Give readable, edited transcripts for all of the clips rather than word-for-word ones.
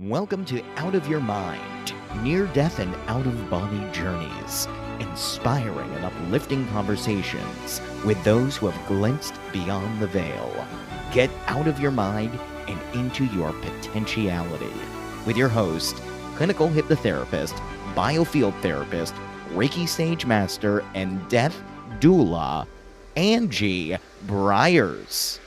Welcome to Out of Your Mind, near-death and out-of-body journeys, inspiring and uplifting conversations with those who have glimpsed beyond the veil. Get out of your mind and into your potentiality with your host, clinical hypnotherapist, biofield therapist, Reiki Sage Master, and death doula, Angie Bryars.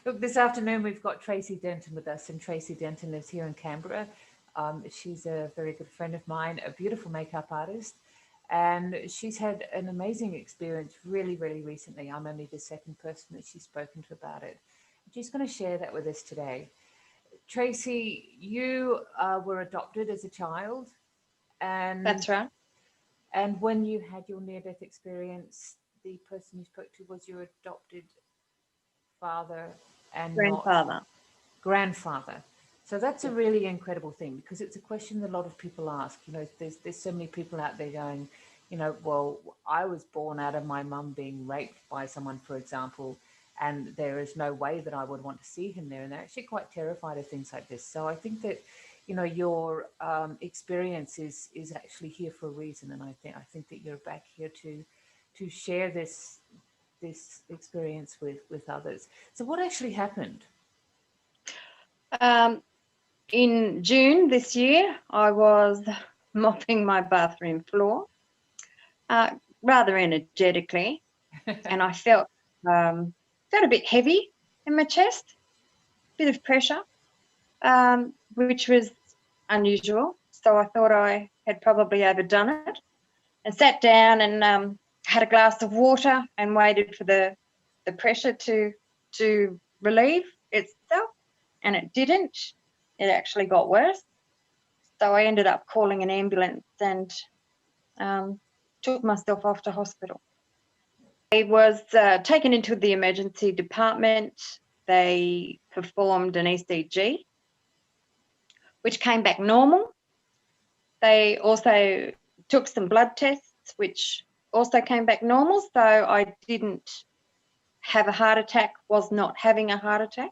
Look, this afternoon we've got Tracey Denton with us, and Tracey Denton lives here in Canberra. She's a very good friend of mine, a beautiful makeup artist, and she's had an amazing experience really, really recently. I'm only the second person that she's spoken to about it. She's going to share that with us today. Tracy, you were adopted as a child, and That's right. and when you had your near-death experience, the person you spoke to was your adopted father and not Grandfather. grandfather. So that's a really incredible thing, because it's a question that a lot of people ask. You know, there's so many people out there going, you know, well, I was born out of my mum being raped by someone, for example, and there is no way that I would want to see him there. And they're actually quite terrified of things like this. So I think that, you know, your experience is actually here for a reason, and I think that you're back here to share this experience with others. So what actually happened? Um, in June this year, I was mopping my bathroom floor rather energetically, and I felt a bit heavy in my chest, bit of pressure, which was unusual. So I thought I had probably overdone it, and sat down and had a glass of water and waited for the pressure to relieve itself, and it didn't. It actually got worse. So I ended up calling an ambulance and took myself off to hospital. I was taken into the emergency department. They performed an ECG, which came back normal. They also took some blood tests, which also came back normal. So I didn't have a heart attack, was not having a heart attack.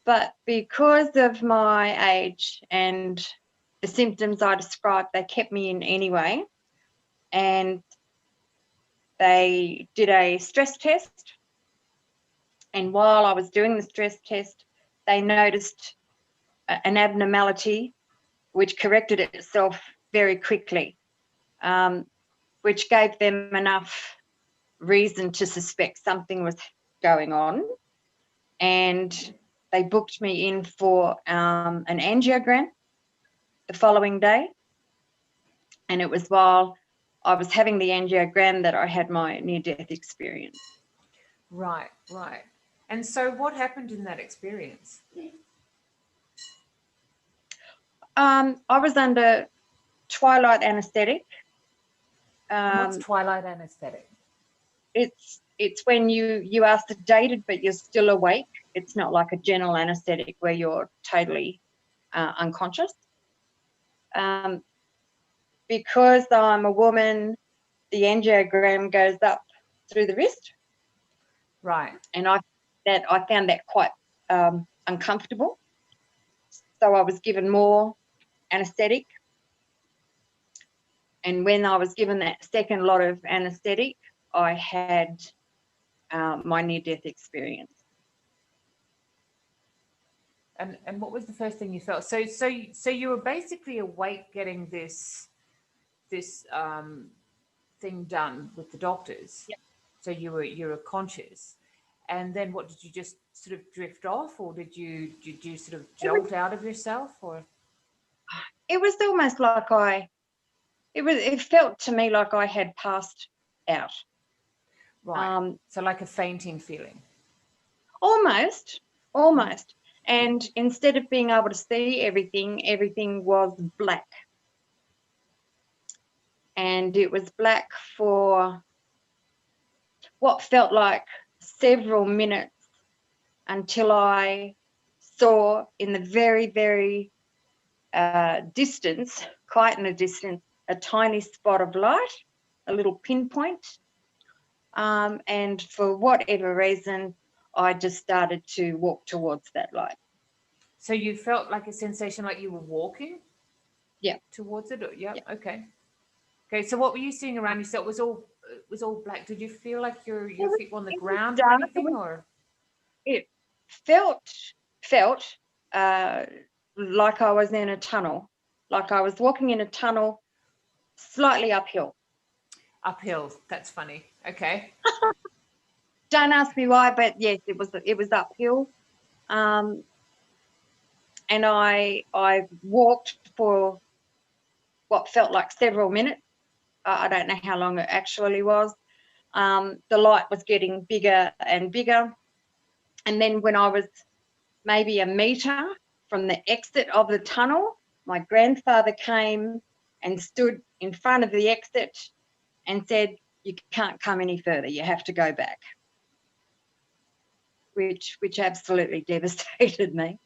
But because of my age and the symptoms I described, they kept me in anyway. And they did a stress test. And while I was doing the stress test, they noticed an abnormality, which corrected itself very quickly, which gave them enough reason to suspect something was going on. And they booked me in for an angiogram the following day. And it was while I was having the angiogram that I had my near-death experience. Right. And so what happened in that experience? I was under Twilight anesthetic. What's Twilight anesthetic? It's when you are sedated but you're still awake. It's not like a general anesthetic where you're totally unconscious. Because I'm a woman, the angiogram goes up through the wrist. Right. And I found that quite uncomfortable. So I was given more anesthetic. And when I was given that second lot of anesthetic, I had my near-death experience. And what was the first thing you felt? So you were basically awake, getting this thing done with the doctors. Yep. So you were conscious, and then what, did you just sort of drift off, or did you sort of jolt out of yourself, or? It was almost like it felt to me like I had passed out. Right. So like a fainting feeling. Almost. And instead of being able to see everything was black. And it was black for what felt like several minutes, until I saw in the very, very distance, quite in a distance, a tiny spot of light, a little pinpoint, And for whatever reason, I just started to walk towards that light. So you felt like a sensation like you were walking? Yeah. Towards it? Yeah. Yeah. Okay. Okay. So what were you seeing around you? So it was all black. Did you feel like your feet were on the ground or Dark. anything, or? It felt like I was in a tunnel, like I was walking in a tunnel, slightly uphill. Uphill. That's funny. Okay. Don't ask me why, but yes, it was uphill. And I walked for what felt like several minutes. I don't know how long it actually was. The light was getting bigger and bigger. And then when I was maybe a metre from the exit of the tunnel, my grandfather came and stood in front of the exit and said, "You can't come any further, you have to go back," which absolutely devastated me.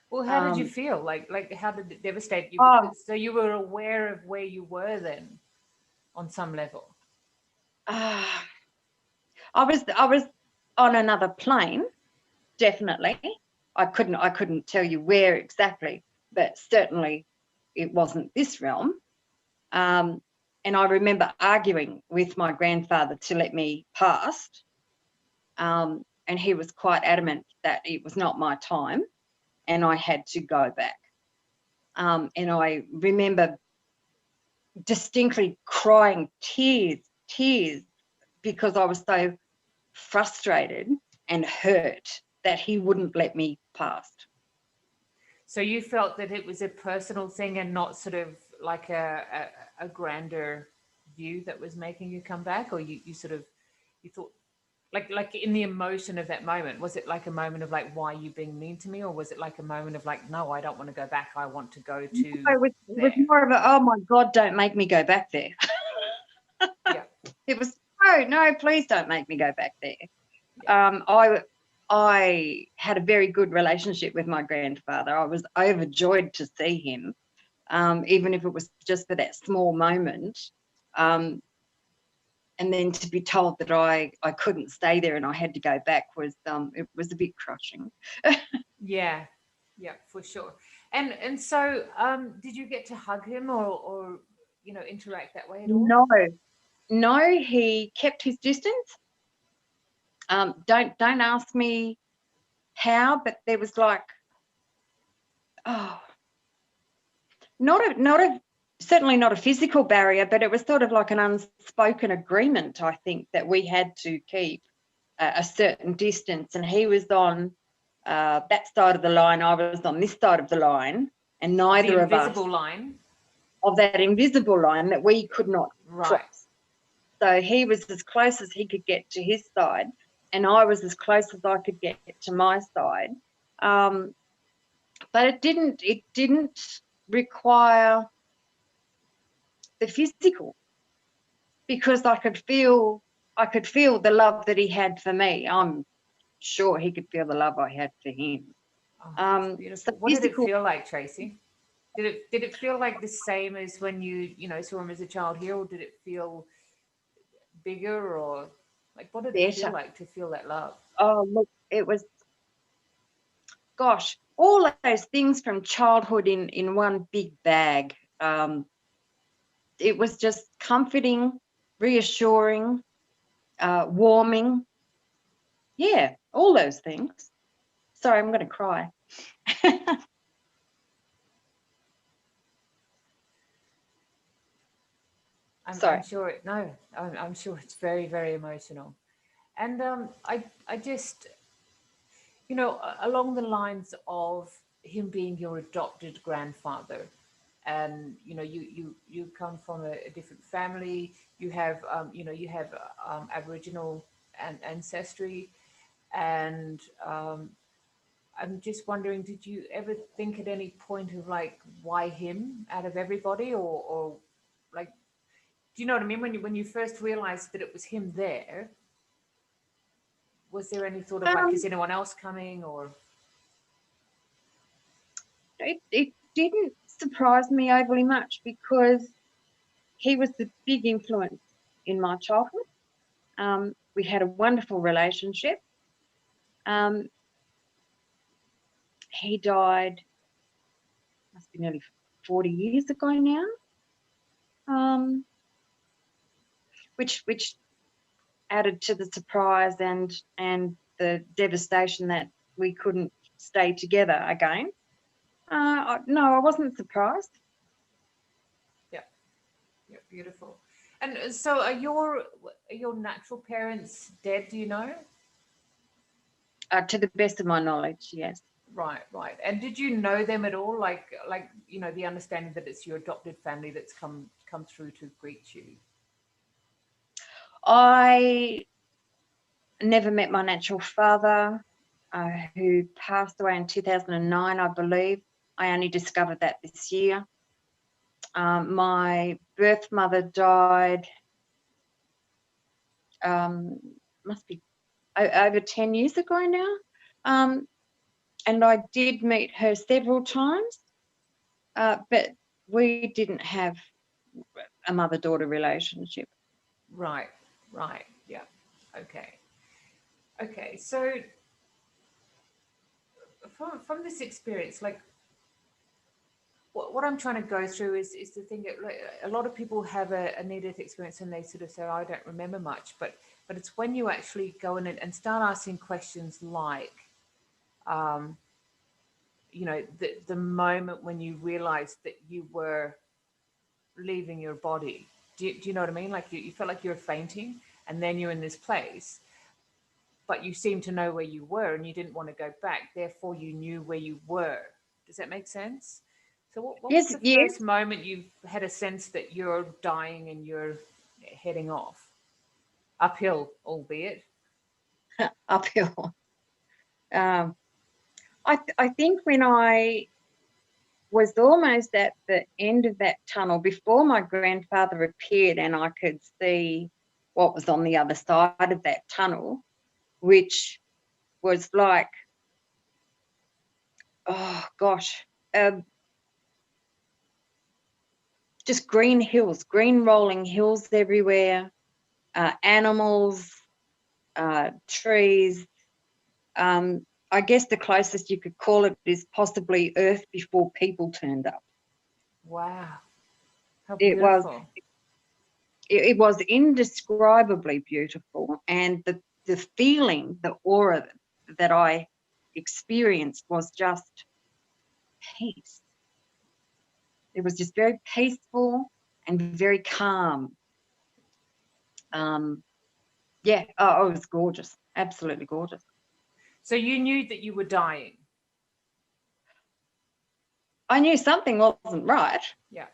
Well, how did you feel? Like how did it devastate you? Oh, Because so you were aware of where you were then, on some level. I was on another plane, definitely. I couldn't tell you where exactly, but certainly it wasn't this realm. And I remember arguing with my grandfather to let me pass, and he was quite adamant that it was not my time and I had to go back. And I remember distinctly crying tears, because I was so frustrated and hurt that he wouldn't let me pass. So you felt that it was a personal thing and not sort of like a grander view that was making you come back, or you sort of you thought like in the emotion of that moment, was it like a moment of like, why are you being mean to me, or was it like a moment of like, no, I don't want to go back, I want to go to It was more of a, oh my God, don't make me go back there. Yeah. It was, no, please don't make me go back there. Yeah. I had a very good relationship with my grandfather. I was overjoyed to see him, even if it was just for that small moment. And then to be told that I couldn't stay there and I had to go back was it was a bit crushing. Yeah, for sure. And so did you get to hug him or interact that way at all? No, he kept his distance. Don't ask me how, but there was like, certainly not a physical barrier, but it was sort of like an unspoken agreement, I think, that we had to keep a certain distance, and he was on that side of the line, I was on this side of the line, and neither of us, invisible line of that invisible line that we could not cross. So he was as close as he could get to his side, and I was as close as I could get to my side. But it didn't require the physical, because I could feel the love that he had for me. I'm sure he could feel the love I had for him. Oh, beautiful. What did it feel like, Tracy? Did it feel like the same as when you saw him as a child here, or did it feel bigger, or like what did it feel like to feel that love? Oh, look, it was, gosh, all those things from childhood in one big bag. It was just comforting, reassuring, warming. Yeah, all those things. Sorry, I'm going to cry. I'm sure I'm sure it's very, very emotional. And I just, along the lines of him being your adopted grandfather, and you come from a different family, you have Aboriginal ancestry, and I'm just wondering, did you ever think at any point of like, why him out of everybody, or like, do you know what I mean? When you first realized that it was him there, was there any thought of like, is anyone else coming, or? It didn't surprise me overly much, because he was the big influence in my childhood. We had a wonderful relationship. He died, must be nearly 40 years ago now, which added to the surprise and the devastation that we couldn't stay together again. No, I wasn't surprised. Yeah, beautiful. And so, are your natural parents dead? Do you know? To the best of my knowledge, yes. Right. And did you know them at all? Like the understanding that it's your adopted family that's come through to greet you. I never met my natural father, who passed away in 2009, I believe. I only discovered that this year. My birth mother died, must be over 10 years ago now. And I did meet her several times, but we didn't have a mother-daughter relationship. Right. Yeah. Okay. So from this experience, like what I'm trying to go through is the thing that, like, a lot of people have a near-death experience and they sort of say, oh, I don't remember much, but it's when you actually go in and start asking questions like, the moment when you realized that you were leaving your body. Do you know what I mean? Like you felt like you were fainting, and then you're in this place, but you seemed to know where you were and you didn't want to go back. Therefore, you knew where you were. Does that make sense? So what was the first moment you had a sense that you're dying and you're heading off? Uphill, albeit. Uphill. I think when I was almost at the end of that tunnel, before my grandfather appeared and I could see what was on the other side of that tunnel, which was like, oh gosh, just green hills, green rolling hills everywhere, animals, trees. I guess the closest you could call it is possibly Earth before people turned up. Wow. How beautiful. It was indescribably beautiful, and the feeling, the aura that I experienced was just peace. It was just very peaceful and very calm. Yeah, it was gorgeous, absolutely gorgeous. So you knew that you were dying? I knew something wasn't right. Yeah.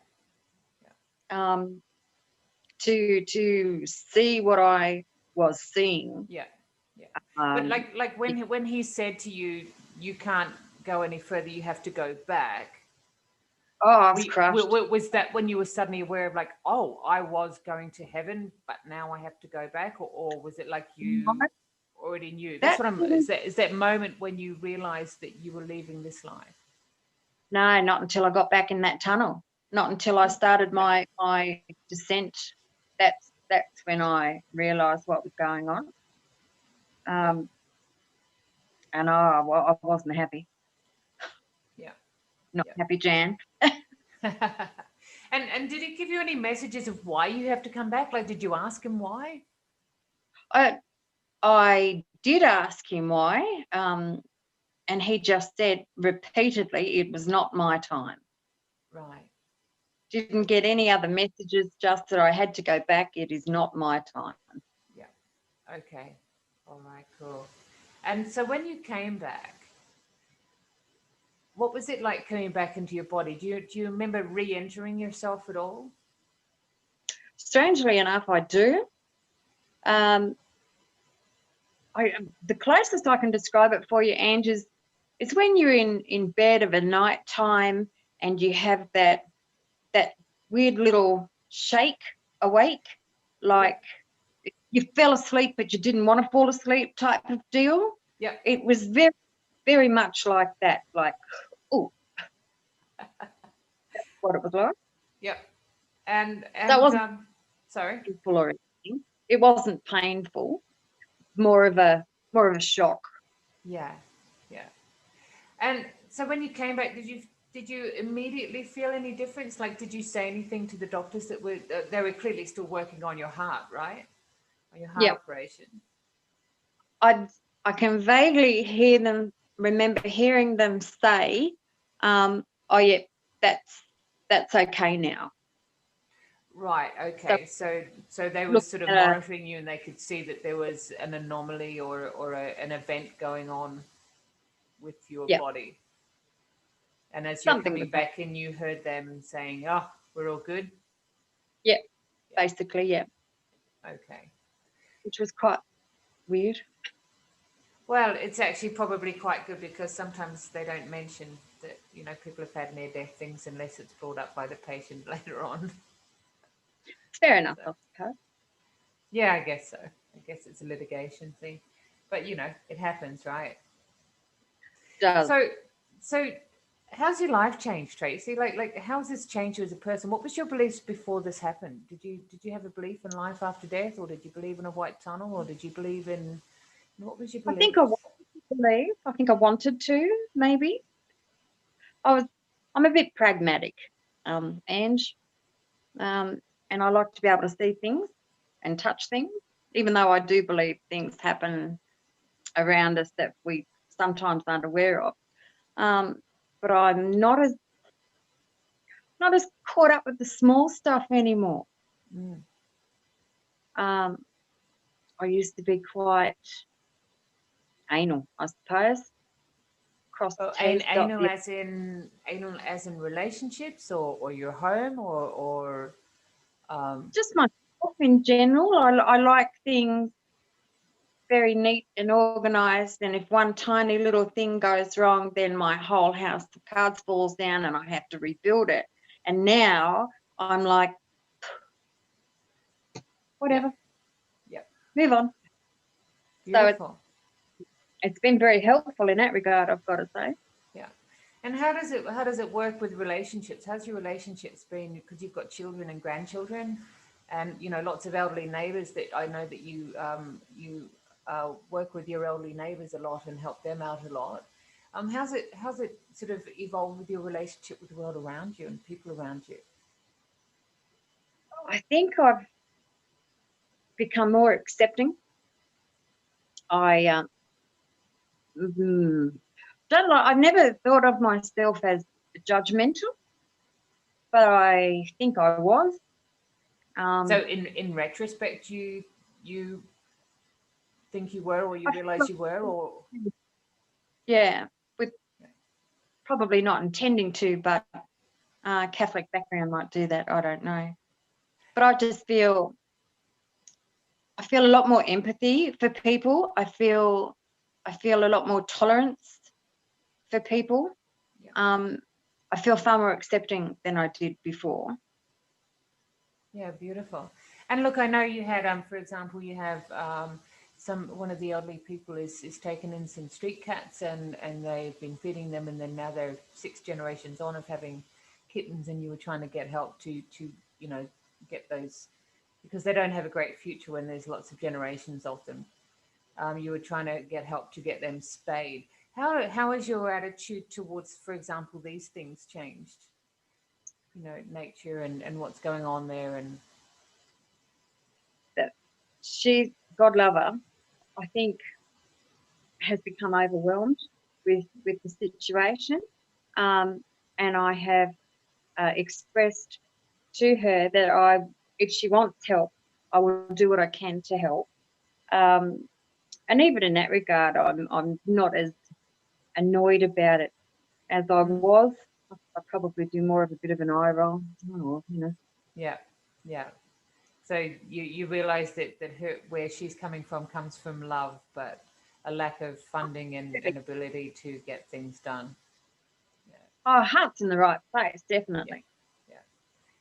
To see what I was seeing. Yeah. But like when he said to you, you can't go any further, you have to go back. Oh, I was crushed. Was that when you were suddenly aware of, like, oh, I was going to heaven, but now I have to go back, or was it like you already knew? That's what is that moment when you realized that you were leaving this life? No, not until I got back in that tunnel. Not until I started my descent. That's when I realised what was going on. And I wasn't happy. Yeah. Not happy, Jan. And did he give you any messages of why you have to come back? Like, did you ask him why? I did ask him why, and he just said repeatedly it was not my time. Right. Didn't get any other messages, just that I had to go back. It is not my time. Yeah. Okay. All right, cool. And so when you came back, what was it like coming back into your body? Do you remember re-entering yourself at all? Strangely enough, I do. The closest I can describe it for you, Ange, is when you're in bed of a night time and you have that weird little shake awake, like you fell asleep but you didn't want to fall asleep type of deal. Yeah. It was very, very much like that, like, oh. That's what it was like. Yep. And that wasn't sorry. or anything. it wasn't painful, more of a shock. Yeah, yeah. And so when you came back, did you immediately feel any difference? Like, did you say anything to the doctors that were they were clearly still working on your heart, right? On your heart Yeah, operation. I can vaguely remember hearing them say, "Oh yeah, that's okay now." Right. So Okay. So they were look sort of at monitoring you, and they could see that there was an anomaly or an event going on with your yeah, body. And as you're something coming like that. back in, you heard them saying, "Oh, we're all good." Yeah, Yeah. basically, yeah, Okay. which was quite weird. Well, it's actually probably quite good because sometimes they don't mention that, people have had near-death things unless it's brought up by the patient later on. Fair enough, So, I suppose. yeah, I guess so. I guess it's a litigation thing. But, it happens, right? Does So, so how's your life changed, Tracy? Like how's this changed you as a person? What was your beliefs before this happened? Did you have a belief in life after death, or did you believe in a white tunnel, or did you believe in what was your I think I beliefs? wanted to believe. I think I wanted to, maybe. I'm a bit pragmatic, Ange, and I like to be able to see things and touch things, even though I do believe things happen around us that we sometimes aren't aware of. But I'm not as caught up with the small stuff anymore. Mm. I used to be quite anal, I suppose. Cross Oh, T's, dot the anal as in relationships, or your home, or just myself in general. I like things very neat and organized, and if one tiny little thing goes wrong, then my whole house of cards falls down and I have to rebuild it. And now I'm like, yeah, whatever, yeah, move on. So beautiful. it's been very helpful in that regard, I've got to say. Yeah. And how does it work with relationships? How's your relationships been? Because you've got children and grandchildren, and lots of elderly neighbours that I know that you work with your elderly neighbours a lot and help them out a lot. How's it sort of evolved with your relationship with the world around you and people around you? I think I've become more accepting. I don't like. I've never thought of myself as judgmental, but I think I was. So in retrospect, you think you were, or you I realise feel you were, or yeah, with probably not intending to, but Catholic background might do that. I don't know, but I feel a lot more empathy for people. I feel a lot more tolerance for people. yeah. I feel far more accepting than I did before. Yeah, beautiful. And look, I know you had, for example, you have one of the elderly people is taken in some street cats, and they've been feeding them, and then now they're 6 generations on of having kittens, and you were trying to get help to get those, because they don't have a great future when there's lots of generations of them. You were trying to get help to get them spayed. How has your attitude towards, for example, these things changed? Nature and what's going on there, and That she's God lover, I think, has become overwhelmed with the situation, and I have expressed to her that if she wants help, I will do what I can to help. Um, and even in that regard, I'm not as annoyed about it as I mm, was. I probably do more of a bit of an eye roll. Oh. yeah, yeah. So you realize that where she's coming from comes from love, but a lack of funding and ability to get things done. Yeah, Oh, heart's in the right place, yeah, definitely. yeah.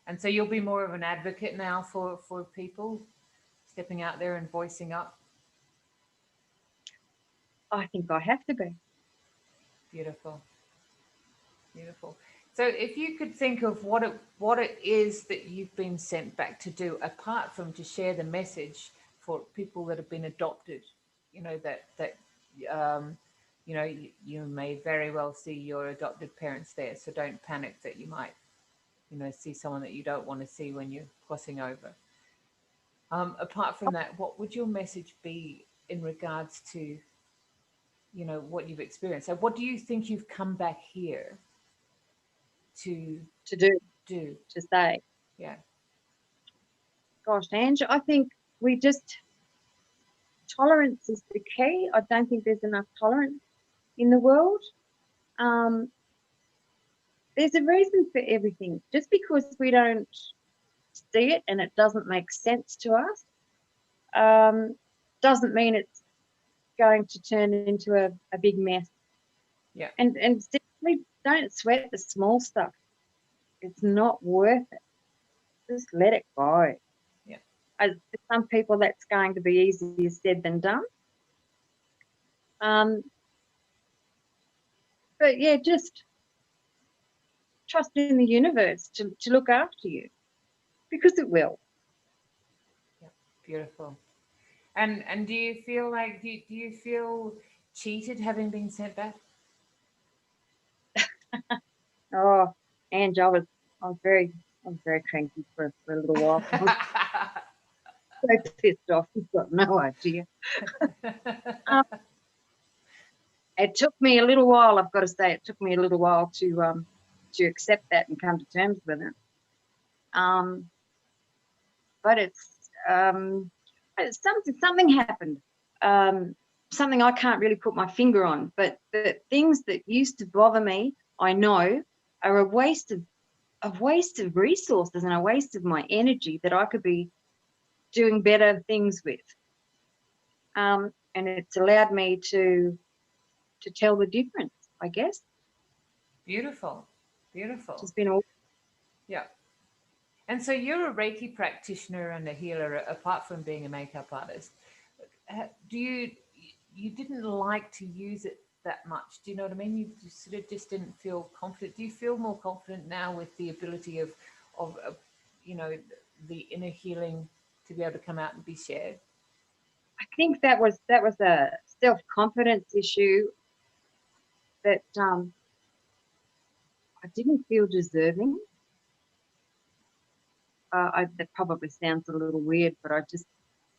And so you'll be more of an advocate now for people stepping out there and voicing up. I think I have to be. Beautiful, beautiful. So if you could think of what it is that you've been sent back to do, apart from to share the message for people that have been adopted, that um, you may very well see your adopted parents there. So don't panic that you might, see someone that you don't want to see when you're crossing over. Apart from that, what would your message be in regards to, what you've experienced? So what do you think you've come back here to do, to say? Yeah. Gosh, Ange, I think tolerance is the key. I don't think there's enough tolerance in the world. There's a reason for everything. Just because we don't see it and it doesn't make sense to us, doesn't mean it's going to turn into a big mess. Yeah. And simply don't sweat the small stuff. It's not worth it. Just let it go. Yeah. For some people, that's going to be easier said than done. But yeah, just trust in the universe to look after you, because it will. Yeah, beautiful. And do you feel like do you feel cheated having been sent back? Oh, Ange, I was very cranky for a little while. So pissed off, you've got no idea. It took me a little while, I've got to say, it took me a little while to accept that and come to terms with it. But it's something happened. Something I can't really put my finger on, but the things that used to bother me, I know, are a waste of resources and a waste of my energy that I could be doing better things with. And it's allowed me to tell the difference, I guess. Beautiful. It's been all. Yeah. And so you're a Reiki practitioner and a healer, apart from being a makeup artist. You didn't like to use it that much? Do you know what I mean? You sort of just didn't feel confident. Do you feel more confident now with the ability of the inner healing to be able to come out and be shared? I think that was a self-confidence issue that I didn't feel deserving. That probably sounds a little weird, but I just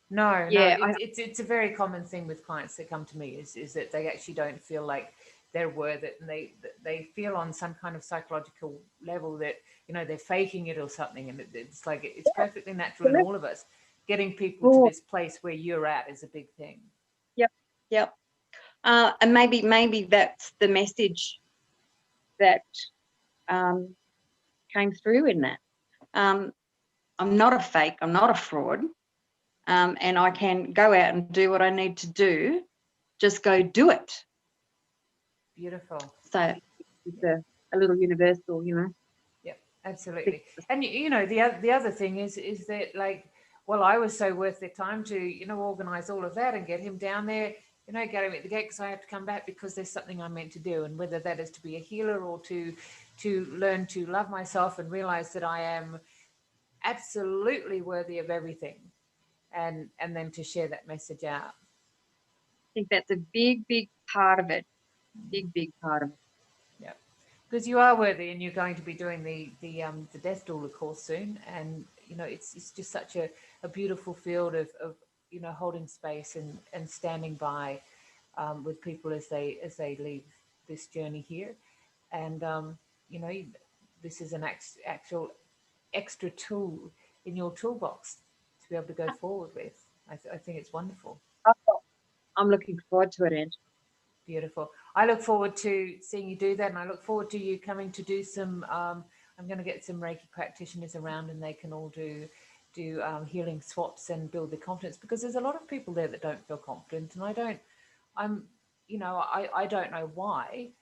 it's a very common thing with clients that come to me is that they actually don't feel like they're worth it, and they feel on some kind of psychological level that they're faking it or something, and it's like it's perfectly natural in all of us. Getting people to this place where you're at is a big thing. Yep. And maybe that's the message that came through in that. I'm not a fake, I'm not a fraud, and I can go out and do what I need to do. Just go do it. Beautiful. So it's a little universal, Yep, absolutely. And the other thing is that, like, well, I was so worth their time to organize all of that and get him down there, get him at the gate, because I have to come back because there's something I'm meant to do, and whether that is to be a healer or to learn to love myself and realize that I am absolutely worthy of everything, and then to share that message out. I think that's a big part of it. Big part of it. Yeah, because you are worthy, and you're going to be doing the death doula course soon, and it's just such a beautiful field of holding space and standing by with people as they leave this journey here, and this is an actual extra tool in your toolbox to be able to go forward with. I think it's wonderful. I'm looking forward to it, Ange. Beautiful. I look forward to seeing you do that, and I look forward to you coming to do some. I'm going to get some Reiki practitioners around, and they can all do healing swaps and build their confidence, because there's a lot of people there that don't feel confident, and I don't know why,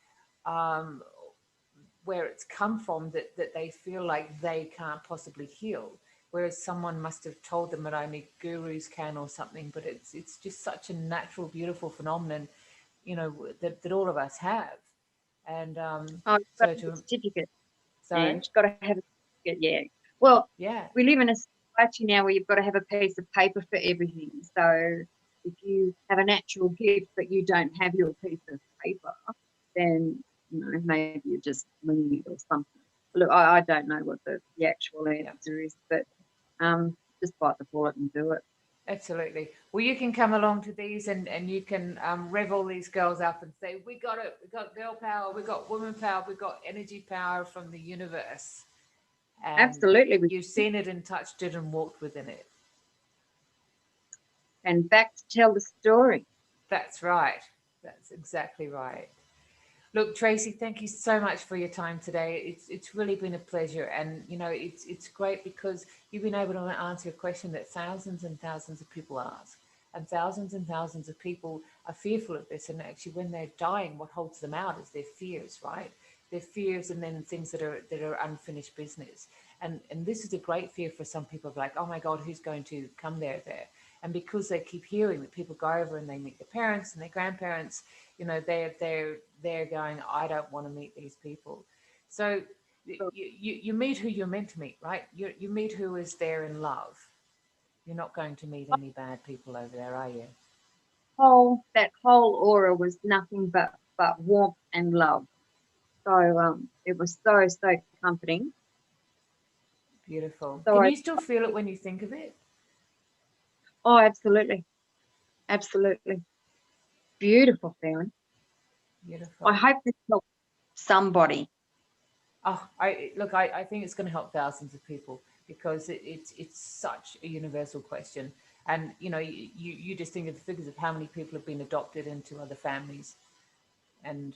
where it's come from that they feel like they can't possibly heal, whereas someone must have told them that only gurus can or something. But it's just such a natural, beautiful phenomenon, that all of us have. And so to certificate. Sorry, you've got to have a certificate. Yeah. Well, yeah, we live in a society now where you've got to have a piece of paper for everything. So if you have a natural gift but you don't have your piece of paper, then maybe you're just winging it or something. Look, I don't know what the actual answer is, but just bite the bullet and do it. Absolutely. Well, you can come along to these and you can rev all these girls up and say, we got it. We got girl power. We got woman power. We got energy power from the universe. And Absolutely. you've seen it and touched it and walked within it. And back to tell the story. That's right. That's exactly right. Look, Tracy, thank you so much for your time today. It's really been a pleasure, and it's great because you've been able to answer a question that thousands and thousands of people ask, and thousands of people are fearful of this. And actually, when they're dying, what holds them out is their fears, right? Their fears, and then things that are unfinished business. And this is a great fear for some people, like, oh my God, who's going to come there? And because they keep hearing that people go over and they meet their parents and their grandparents, they're going, I don't want to meet these people. So you meet who you're meant to meet, right? You meet who is there in love. You're not going to meet any bad people over there, are you? That whole aura was nothing but warmth and love. So it was so comforting. Beautiful. Can you still feel it when you think of it? Oh, absolutely. Beautiful feeling. Beautiful. I hope this helps somebody. Oh, I think it's going to help thousands of people because it's such a universal question. And you just think of the figures of how many people have been adopted into other families, and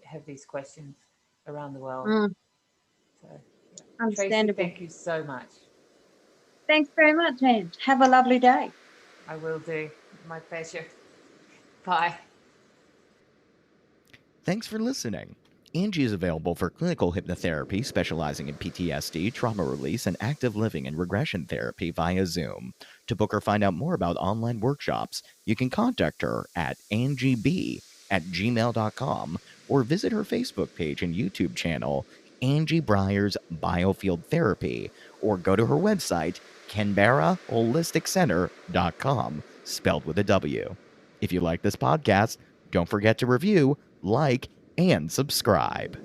have these questions around the world. So, Understandable. Tracy, thank you so much. Thanks very much, and have a lovely day. I will do. My pleasure. Bye. Thanks for listening. Angie is available for clinical hypnotherapy specializing in PTSD, trauma release, and active living and regression therapy via Zoom. To book or find out more about online workshops, you can contact her at angieb@gmail.com or visit her Facebook page and YouTube channel, Angie Breyer's Biofield Therapy, or go to her website, canberraholisticcenter.com, spelled with a W. If you like this podcast, don't forget to review, like, and subscribe.